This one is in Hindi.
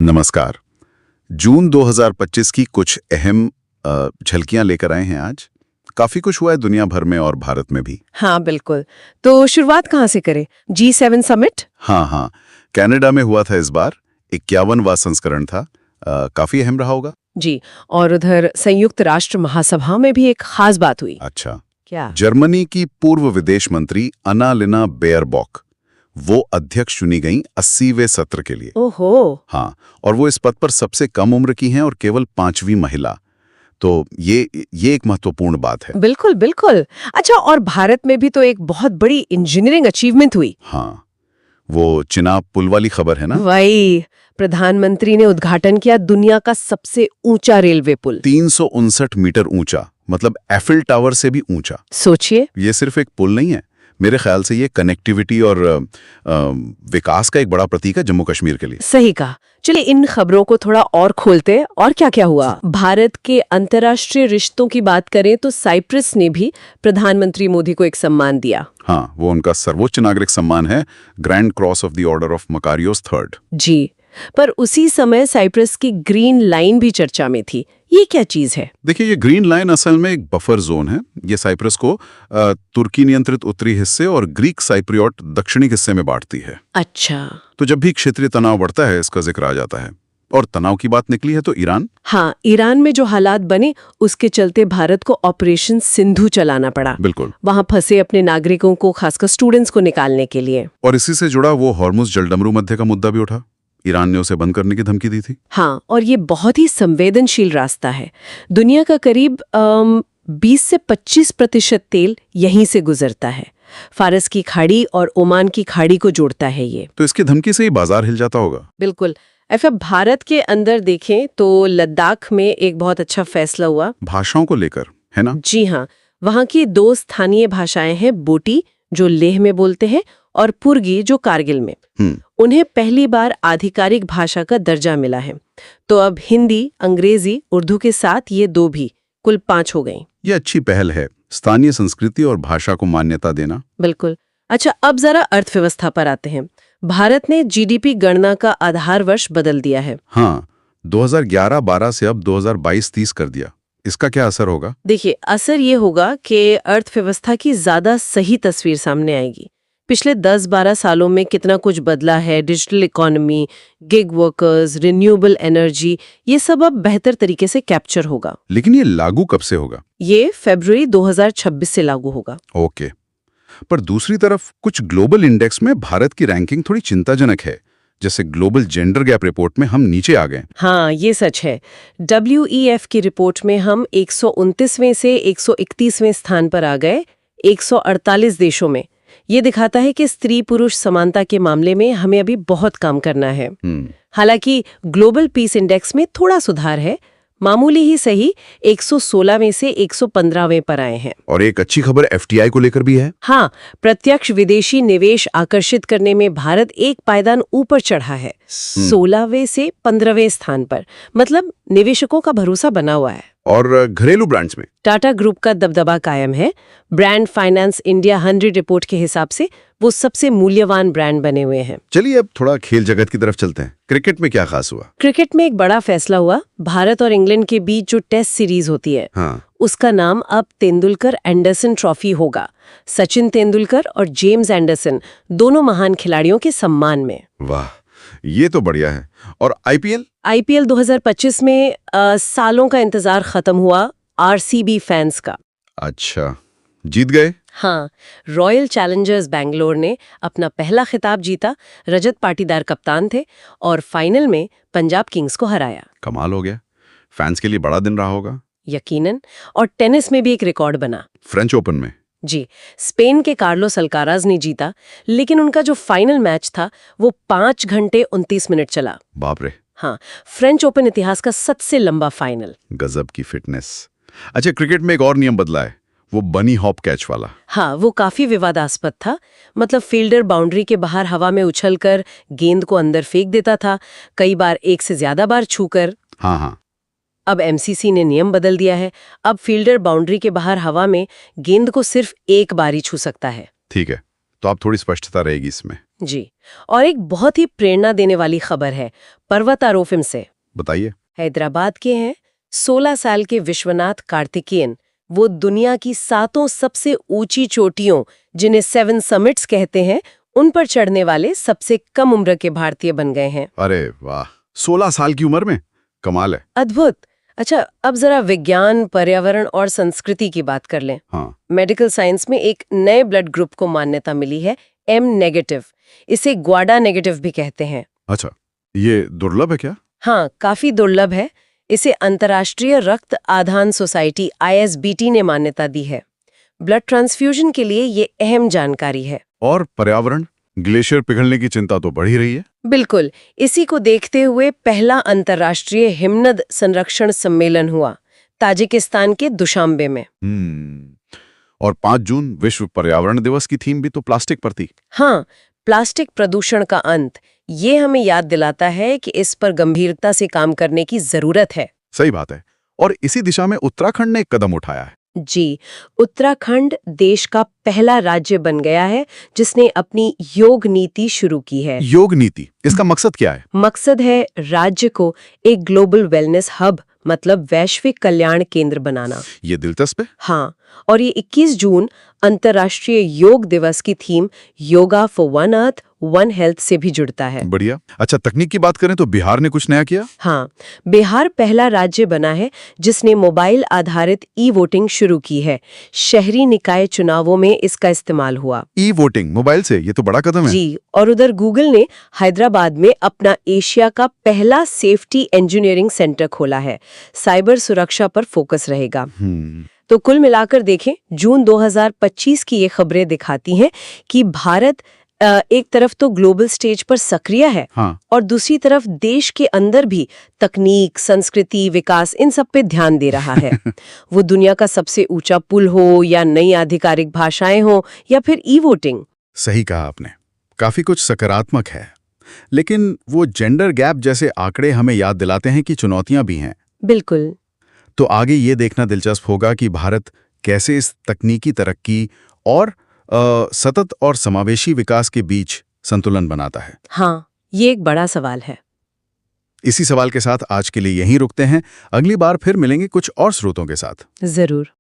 नमस्कार। जून 2025 की कुछ अहम झलकियां लेकर आए हैं आज। काफी कुछ हुआ है दुनिया भर में और भारत में भी। हाँ बिल्कुल। तो शुरुआत कहाँ से करें? G7 summit? हाँ, कनाडा में हुआ था इस बार। 51वां संस्करण था। काफी अहम रहा होगा। जी। और उधर संयुक्त राष्ट्र महासभा में भी एक खास बात हुई। अच्छा, क्या? जर्मनी की पूर्व विदेश मंत्री अन्नालेना बेयरबॉक वो अध्यक्ष चुनी गई 80वें सत्र के लिए। ओहो। हाँ, और वो इस पद पर सबसे कम उम्र की हैं और केवल 5वीं महिला। तो ये एक महत्वपूर्ण बात है। बिल्कुल बिल्कुल। अच्छा, और भारत में भी तो एक बहुत बड़ी इंजीनियरिंग अचीवमेंट हुई। हाँ, वो चिनाब पुल वाली खबर है ना। वही, प्रधानमंत्री ने उद्घाटन किया दुनिया का सबसे ऊंचा रेलवे पुल। 359 मीटर ऊंचा, मतलब एफिल टावर से भी ऊंचा। सोचिए। ये सिर्फ एक पुल नहीं है, मेरे ख्याल से ये कनेक्टिविटी और विकास का एक बड़ा प्रतीक है जम्मू कश्मीर के लिए। सही कहा। चलिए इन खबरों को थोड़ा और खोलते हैं। और क्या क्या हुआ? भारत के अंतर्राष्ट्रीय रिश्तों की बात करें तो साइप्रस ने भी प्रधानमंत्री मोदी को एक सम्मान दिया। हाँ, वो उनका सर्वोच्च नागरिक सम्मान है, grand cross of the order of Makarios III। जी, पर उसी समय साइप्रस की ग्रीन लाइन भी चर्चा में थी। ये क्या चीज है? देखिए, ये ग्रीन लाइन असल में एक बफर जोन है। ये साइप्रस को तुर्की नियंत्रित उत्तरी हिस्से और ग्रीक साइप्रियोट दक्षिणी हिस्से में बांटती है। अच्छा। तो जब भी क्षेत्रीय तनाव बढ़ता है इसका जिक्र आ जाता है। और तनाव की बात निकली है तो ईरान। हाँ, ईरान में जो हालात बने उसके चलते भारत को ऑपरेशन सिंधु चलाना पड़ा। बिल्कुल। वहां फंसे अपने नागरिकों को, खासकर स्टूडेंट्स को निकालने के लिए। और इसी से जुड़ा वो हॉर्मुज जलडमरू मध्य का मुद्दा भी उठा। ईरान ने उसे बंद करने की धमकी दी थी। हाँ, और ये बहुत ही संवेदनशील रास्ता है। दुनिया का करीब 20 से 25% तेल यहीं से गुजरता है। फारस की खाड़ी और ओमान की खाड़ी को जोड़ता है ये। तो इसकी धमकी से ही बाजार हिल जाता होगा। बिल्कुल। ऐसा भारत के अंदर देखें तो लद्दाख में एक बहुत अच्छा फैसला हुआ। भाषाओं को लेकर, है ना? जी हाँ, वहाँ की 2 स्थानीय भाषाएं हैं, बोटी जो लेह में बोलते हैं और पुर्गी जो कारगिल में। उन्हें पहली बार आधिकारिक भाषा का दर्जा मिला है। तो अब हिंदी, अंग्रेजी, उर्दू के साथ ये 2 भी, कुल 5 हो गई। ये अच्छी पहल है, स्थानीय संस्कृति और भाषा को मान्यता देना। बिल्कुल। अच्छा, अब जरा अर्थव्यवस्था पर आते हैं। भारत ने जीडीपी गणना का आधार वर्ष बदल दिया है। हाँ, 2011-12 से अब 2022-23 कर दिया। इसका क्या असर होगा? देखिए, असर ये होगा कि अर्थव्यवस्था की ज्यादा सही तस्वीर सामने आएगी। पिछले 10-12 सालों में कितना कुछ बदला है। Digital economy, gig workers, renewable energy, ये सब अब बेहतर तरीके से कैप्चर होगा। लेकिन ये लागू कब से होगा? ये फरवरी 2026 से लागू होगा। ओके। पर दूसरी तरफ कुछ ग्लोबल इंडेक्स में भारत की रैंकिंग थोड़ी चिंताजनक है। जैसे ग्लोबल जेंडर गैप रिपोर्ट में हम नीचे आ गए। हाँ, ये सच है। WEF की रिपोर्ट में हम 129वें से 131वें स्थान पर आ गए 148 देशों में। ये दिखाता है कि स्त्री पुरुष समानता के मामले में हमें अभी बहुत काम करना है। हालांकि ग्लोबल पीस इंडेक्स में थोड़ा सुधार है, मामूली ही सही, 116वें से 115वें पर आए हैं। और एक अच्छी खबर FTI को लेकर भी है। हाँ, प्रत्यक्ष विदेशी निवेश आकर्षित करने में भारत एक पायदान ऊपर चढ़ा है, 16वें से 15वें स्थान पर। मतलब निवेशकों का भरोसा बना हुआ है। और घरेलू ब्रांड्स में टाटा ग्रुप का दबदबा कायम है। ब्रांड फाइनेंस इंडिया 100 रिपोर्ट के हिसाब से वो सबसे मूल्यवान ब्रांड बने हुए हैं। चलिए अब थोड़ा खेल जगत की तरफ चलते हैं। क्रिकेट में क्या खास हुआ? क्रिकेट में एक बड़ा फैसला हुआ। भारत और इंग्लैंड के बीच जो टेस्ट सीरीज होती है, हाँ, उसका नाम अब तेंदुलकर एंडरसन ट्रॉफी होगा। सचिन तेंदुलकर और जेम्स एंडरसन दोनों महान खिलाड़ियों के सम्मान में। वाह, ये तो बढ़िया है। और IPL 2025 में सालों का इंतजार खत्म हुआ RCB फैंस का। अच्छा, जीत गए? हाँ, रॉयल चैलेंजर्स बैंगलोर ने अपना पहला खिताब जीता। रजत पाटीदार कप्तान थे और फाइनल में पंजाब किंग्स को हराया। कमाल हो गया। फैंस के लिए बड़ा दिन रहा होगा। यकीनन। और टेनिस में भी एक रिकॉर्ड बना। फ्रेंच ओपन में? जी, स्पेन के कार्लोस अल्काराज ने जीता, लेकिन उनका जो फाइनल मैच था वो 5 घंटे 29 मिनट चला। बाप रे। हाँ, फ्रेंच ओपन इतिहास का सबसे लंबा फाइनल। गजब की फिटनेस। अच्छा, क्रिकेट में एक और नियम बदला है, वो बनी हॉप कैच वाला। हाँ, वो काफी विवादास्पद था। मतलब फील्डर बाउंड्री के बाहर हवा में उछलकर गेंद को अंदर फेंक देता था, कई बार एक से ज्यादा बार छूकर। हाँ। अब MCC ने नियम बदल दिया है। अब फील्डर बाउंड्री के बाहर हवा में गेंद को सिर्फ एक बार ही छू सकता है। ठीक है, तो अब थोड़ी स्पष्टता रहेगी इसमें। जी। और एक बहुत ही प्रेरणा देने वाली खबर है पर्वतारोहण से। बताइए। हैदराबाद के हैं 16 साल के विश्वनाथ कार्तिकेयन। वो दुनिया की 7 सबसे ऊंची चोटियों, जिन्हें 7 समिट्स कहते हैं, उन पर चढ़ने वाले सबसे कम उम्र के भारतीय बन गए हैं। अरे वाह, 16 साल की उम्र में, कमाल है। अद्भुत। अच्छा, अब जरा विज्ञान, पर्यावरण और संस्कृति की बात कर लें। हाँ। मेडिकल साइंस में एक नए ब्लड ग्रुप को मान्यता मिली है, M नेगेटिव। इसे ग्वाडा नेगेटिव भी कहते हैं। अच्छा, ये दुर्लभ है क्या? हाँ, काफी दुर्लभ है। इसे अंतर्राष्ट्रीय रक्त आधान सोसाइटी ISBT ने मान्यता दी है। ब्लड ट्रांसफ्यूजन के लिए ये अहम जानकारी है। और पर्यावरण, ग्लेशियर पिघलने की चिंता तो बढ़ ही रही है। बिल्कुल, इसी को देखते हुए पहला अंतर्राष्ट्रीय हिमनद संरक्षण सम्मेलन हुआ ताजिकिस्तान के दुशांबे में। और 5 जून विश्व पर्यावरण दिवस की थीम भी तो प्लास्टिक पर थी। हाँ, प्लास्टिक प्रदूषण का अंत। ये हमें याद दिलाता है कि इस पर गंभीरता से काम करने की जरूरत है। सही बात है। और इसी दिशा में उत्तराखंड ने एक कदम उठाया है। जी, उत्तराखंड देश का पहला राज्य बन गया है जिसने अपनी योग नीति शुरू की है। योग नीति, इसका मकसद क्या है? मकसद है राज्य को एक ग्लोबल वेलनेस हब, मतलब वैश्विक कल्याण केंद्र बनाना। ये दिलचस्प है। हाँ, और ये 21 जून अंतर्राष्ट्रीय योग दिवस की theme yoga for one earth one health से भी जुड़ता है। बढ़िया। अच्छा, तकनीक की बात करें तो बिहार ने कुछ नया किया। हाँ, बिहार पहला राज्य बना है जिसने मोबाइल आधारित ई-वोटिंग शुरू की है। शहरी निकाय चुनावों में इसका इस्तेमाल हुआ। ई-वोटिंग मोबाइल से, ये तो बड़ा कदम है। जी, और उधर गूगल ने हैदराबाद में अपना एशिया का पहला सेफ्टी इंजीनियरिंग सेंटर खोला है। साइबर सुरक्षा पर फोकस रहेगा। तो कुल मिलाकर देखें, जून 2025 की ये खबरें दिखाती हैं कि भारत एक तरफ तो ग्लोबल स्टेज पर सक्रिय है, हाँ। और दूसरी तरफ देश के अंदर भी तकनीक, संस्कृति, विकास, इन सब पे ध्यान दे रहा है। वो दुनिया का सबसे ऊंचा पुल हो या नई आधिकारिक भाषाएं हो या फिर ई-वोटिंग। सही कहा आपने, काफी कुछ सकारात्मक है। लेकिन वो जेंडर गैप जैसे आंकड़े हमें याद दिलाते हैं कि चुनौतियां भी हैं। बिल्कुल। तो आगे ये देखना दिलचस्प होगा कि भारत कैसे इस तकनीकी तरक्की और सतत और समावेशी विकास के बीच संतुलन बनाता है। हाँ, ये एक बड़ा सवाल है। इसी सवाल के साथ आज के लिए यहीं रुकते हैं। अगली बार फिर मिलेंगे कुछ और स्रोतों के साथ। जरूर।